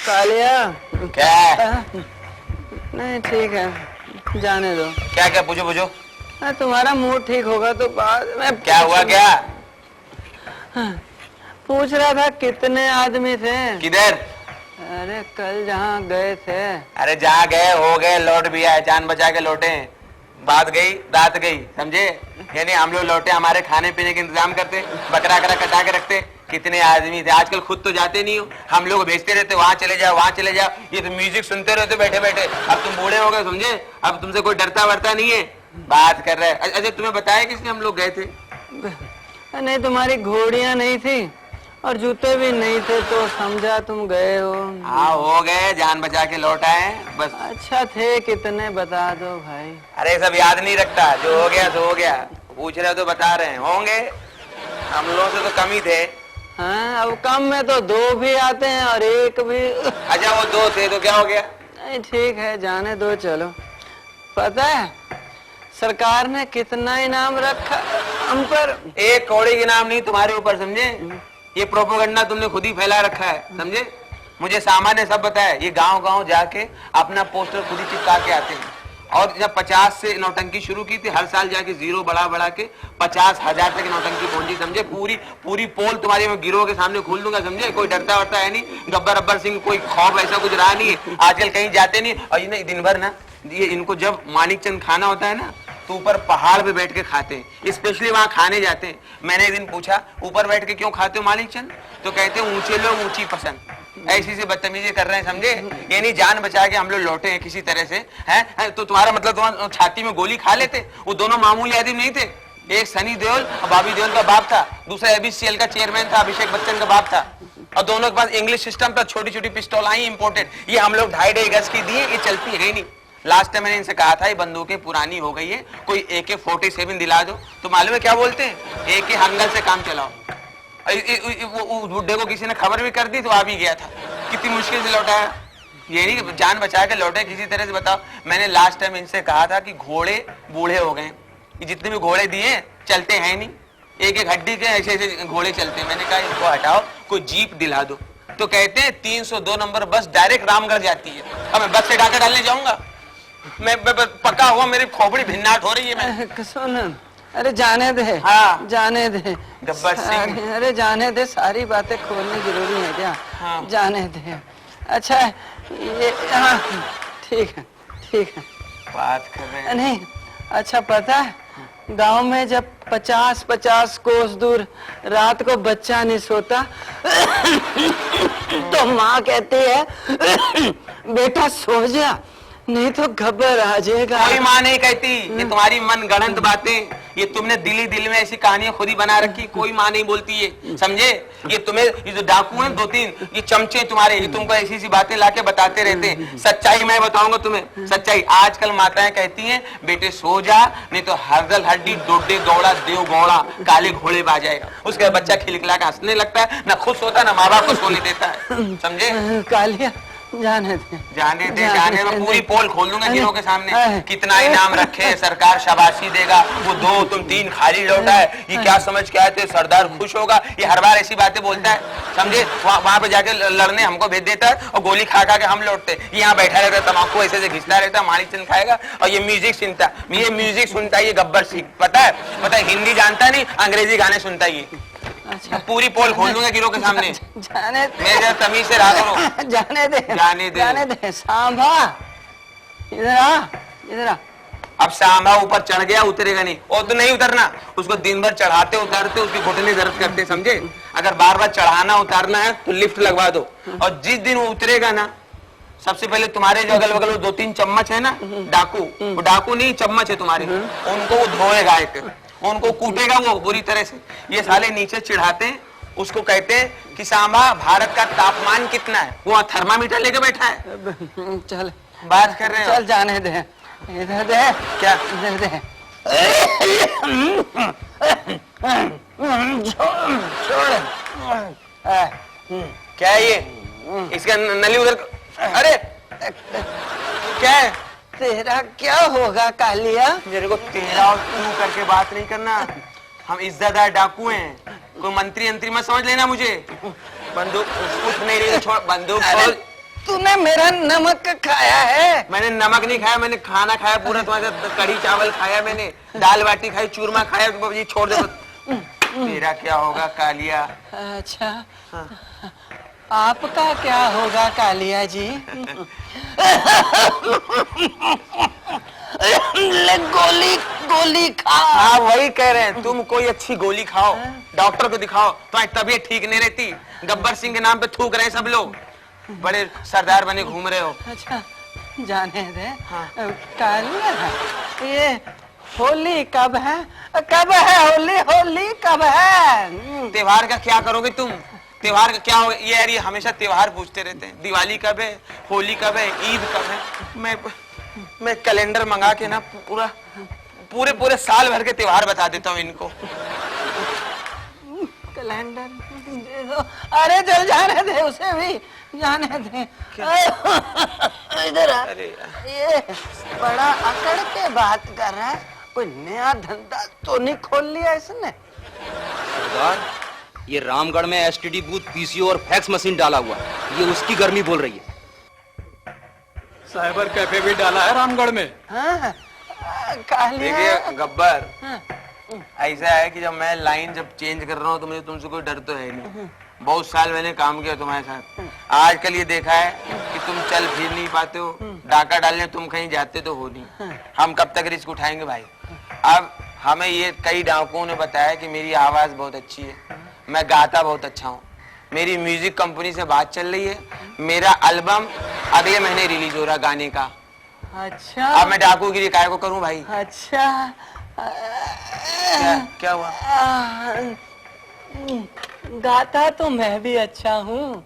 कालिया क्या? नहीं ठीक है, जाने दो। क्या क्या? पूछो पूछो। तुम्हारा मूड ठीक होगा तो बाद में। क्या हुआ? क्या पूछ रहा था कितने आदमी थे? किधर? अरे कल जहाँ गए थे। अरे जा गए, हो गए, लौट भी आए, जान बचा के लौटे। बात गई रात गई, समझे? यानी हम लोग लौटे, हमारे खाने पीने के इंतजाम करते, बकरा करा कटा के रखते। कितने आदमी थे, आजकल खुद तो जाते नहीं हो, हम लोग भेजते रहते, वहां चले जाओ वहां चले जाओ। ये तो म्यूजिक सुनते रहते बैठे बैठे। अब तुम बूढ़े हो गए, समझे? अब तुमसे कोई डरता वरता नहीं है। बात कर रहे हैं। अच्छा तुम्हें बताया किसने हम लोग गए थे? नहीं, तुम्हारी घोड़ियां नहीं थी और जूते भी नहीं थे तो समझा तुम गए हो। हाँ हो गए, जान बचा के लौट आए बस। अच्छा थे कितने बता दो भाई। अरे सब याद नहीं रखता, जो हो गया सो हो गया। पूछ रहे हो तो बता रहे हैं, होंगे हम लोगों से तो कम ही थे। हाँ, अब कम में तो 2 भी आते हैं और 1 भी। अच्छा वो 2 थे तो क्या हो गया? नहीं ठीक है, जाने दो। चलो, पता है सरकार ने कितना इनाम रखा हम पर? 1 कौड़ी के नाम नहीं तुम्हारे ऊपर, समझे? ये प्रोपोगंडा तुमने खुद ही फैला रखा है, समझे? मुझे सामान्य सब बताया। ये गांव गांव जाके अपना पोस्टर खुद ही चिपका के आते हैं। और जब 50 से नौटंकी शुरू की थी, हर साल जाके 0 बढ़ा बढ़ा के 50,000 तक नौटंकी पहुंची, समझे? पूरी पोल तुम्हारी मैं गिरोह के सामने खोल दूंगा, समझे? कोई डरता वरता है नहीं, गब्बर अब्बर सिंह कोई खौफ ऐसा कुछ रहा नहीं है। आजकल कहीं जाते नहीं। और ये दिन भर ना, ये इनको जब मानिक चंद खाना होता है ना, तो ऊपर पहाड़ पे बैठ के खाते हैं, स्पेशली वहां खाने जाते हैं। मैंने एक दिन पूछा, ऊपर बैठ के क्यों खाते हो मानिक चंद? तो कहते हैं ऊंचे लोग ऊंची पसंद। ऐसी से बदतमीजी कर रहे हैं, समझे? यानी जान बचा के हम लोग लौटे हैं किसी तरह से, हैं? तो तुम्हारा मतलब तुम्हारा छाती में गोली खा लेते? वो दोनों मामूली आदमी नहीं थे। एक सनी देओल और बॉबी देओल का बाप था, दूसरा एबीसीएल का चेयरमैन था, अभिषेक बच्चन का बाप था। और दोनों के पास इंग्लिश सिस्टम था, छोटी छोटी पिस्तौल आई इंपोर्टेड। ये हम लोग 2.5 गज की दिए, ये चलती है नहीं। लास्ट टाइम मैंने इनसे कहा था ये बंदूकें पुरानी हो गई है, कोई AK-47 दिला दो। तो मालूम है क्या बोलते हैं? AK हंगल से काम चलाओ। वो बुड्ढे को किसी ने खबर भी कर दी तो आ भी गया था। कितनी मुश्किल से लौटाया, ये नहीं जान बचा के लौटे किसी तरह से। बताओ, मैंने लास्ट टाइम इनसे कहा था कि घोड़े बूढ़े हो गए, जितने भी घोड़े दिए चलते हैं नहीं, एक एक हड्डी के ऐसे ऐसे घोड़े चलते हैं। मैंने कहा इनको हटाओ, कोई जीप दिला दो। तो कहते हैं 302 नंबर बस डायरेक्ट रामगढ़ जाती है। अब मैं बस से डाका डालने जाऊंगा? मैं पक्का हुआ, मेरी खोपड़ी भिन्नाट हो रही है। मैं सुन, अरे जाने दे। हाँ जाने दे गब्बर सिंह। अरे जाने दे, सारी बातें खोलनी जरूरी है क्या? हाँ। जाने दे। अच्छा ये, हाँ ठीक है ठीक है, बात कर रहे हैं। नहीं अच्छा पता है, गांव में जब 50-50 कोस दूर रात को बच्चा नहीं सोता तो माँ कहती है बेटा सो जा, नहीं तो घबर आ जाएगा। कोई माँ नहीं कहती, ये तुम्हारी मन गढ़ंत बातें, ये तुमने दिल में ऐसी कहानियां खुद ही बना रखी। कोई माँ नहीं बोलती है, समझे? ये तुम्हें, ये जो डाकू हैं 2-3, ये चमचे तुम्हारे, ये तुमको ऐसी ऐसी बातें लाके बताते रहते हैं। सच्चाई मैं बताऊंगा तुम्हें, सच्चाई। आजकल माताएं कहती हैं बेटे सो जा, नहीं तो हरदल हड्डी डोडे गौड़ा देव गौड़ा काले घोड़े बा जाएगा। उसके बच्चा खिलखिला के हंसने लगता है, ना खुद सोता ना माँ बाप को सोने देता है, समझे? कालिया जाने दे, जाने दे, जाने दे। पूरी पोल खोल दूंगा गिरोह के सामने। कितना इनाम रखे, सरकार शाबाशी देगा। वो 2 तुम 3 खाली लौटा है, ये क्या समझ के आए थे सरदार खुश होगा? ये हर बार ऐसी बातें बोलता है, समझे? वहां पे जाके लड़ने हमको भेज देता है और गोली खा खा के हम लौटते। यहाँ बैठा रहता, तम्बाकू ऐसे से घिसता रहता, मानिक चंद खाएगा और ये म्यूजिक सुनता। ये म्यूजिक सुनता है ये गब्बर सिंह, पता है? हिंदी जानता नहीं, अंग्रेजी गाने सुनता है। अच्छा, पूरी पोल खोल दूंगा गिरोह के सामने। जाने दे, मैं जरा तमीज से रहा करो। जाने दे, जाने दे, जाने दे। सांभा इधर आ, इधर आ। अब सांभा ऊपर चढ़ गया, उतरेगा नहीं। और तो नहीं उतरना, उसको दिन भर चढ़ाते उतारते उसके घुटने दर्द करते, समझे? अगर बार बार चढ़ाना उतारना है तो लिफ्ट लगवा दो। और जिस दिन वो उतरेगा ना, सबसे पहले तुम्हारे जो अगल बगल 2-3 चम्मच है ना, डाकू, वो डाकू नहीं चम्मच है तुम्हारे, उनको वो धोएगा, एक उनको कूटेगा वो बुरी तरह से। ये साले नीचे चिढ़ाते हैं, उसको कहते हैं कि सांबा भारत का तापमान कितना है? वो थर्मामीटर लेके बैठा है। चल बात कर रहे हैं, चल जाने दे, इधर दे। क्या? इधर दे। छोड़। क्या है ये? इसका नली उधर। अरे क्या है? तेरा क्या होगा कालिया? मेरे को तेरा और तू करके बात नहीं करना। हम इज्जतदार डाकू हैं, कोई मंत्री अंतरी मत समझ लेना मुझे। बंदूक कुछ नहीं रही, छोड़ बंदूक अरे, छोड़। तूने मेरा नमक खाया है? मैंने नमक नहीं खाया, मैंने खाना खाया पूरा, तुम्हारे साथ कढ़ी चावल खाया, मैंने दाल बाटी खाई, चूरमा खाया, तो ये छोड़ दे। तेरा क्या होगा कालिया? अच्छा, आपका क्या होगा कालिया जी? ले गोली गोली खा। हाँ वही कह रहे हैं, तुम कोई अच्छी गोली खाओ, डॉक्टर को दिखाओ, तुम्हारी तबीयत ठीक नहीं रहती। गब्बर सिंह के नाम पे थूक रहे हैं सब लोग, बड़े सरदार बने घूम रहे हो। अच्छा, जाने दे। हाँ। कालिया, ये होली कब है? कब है होली? होली कब है? त्योहार का क्या करोगे तुम? त्योहार का क्या हो ये यार, ये हमेशा त्योहार पूछते रहते हैं। दिवाली कब है, होली कब है, ईद कब है? मैं कैलेंडर मंगा के ना पूरे साल भर के त्योहार बता देता हूँ इनको। कैलेंडर दे दो। अरे चल जाने दे, उसे भी जाने दे। इधर आ। अरे यार। ये बड़ा अकड़ के बात कर रहा है, कोई नया धंधा तो नहीं खोल लिया इसने? सरदार, ये रामगढ़ में एसटीडी बूथ, पीसीओ और फैक्स मशीन डाला हुआ, ये उसकी गर्मी बोल रही है। साइबर कैफे भी डाला है रामगढ़ में। हाँ, कालिया। देखिए गब्बर, हाँ, ऐसा है कि जब मैं लाइन जब चेंज कर रहा हूँ तो मुझे तुमसे कोई डर तो है नहीं। बहुत साल मैंने काम किया तुम्हारे साथ। आजकल ये देखा है कि तुम चल फिर नहीं पाते हो, डाका डालने तुम कहीं जाते तो हो नहीं। हम कब तक रिस्क उठाएंगे भाई? अब हमें ये कई डाकुओं ने बताया कि मेरी आवाज बहुत अच्छी है, मैं गाता बहुत अच्छा हूँ, मेरी म्यूजिक कंपनी से बात चल रही है, मेरा एल्बम अगले महीने रिलीज हो रहा गाने का। अच्छा। अब मैं डाकूगिरी काय को करूं भाई? अच्छा, क्या हुआ? गाता तो मैं भी अच्छा हूँ।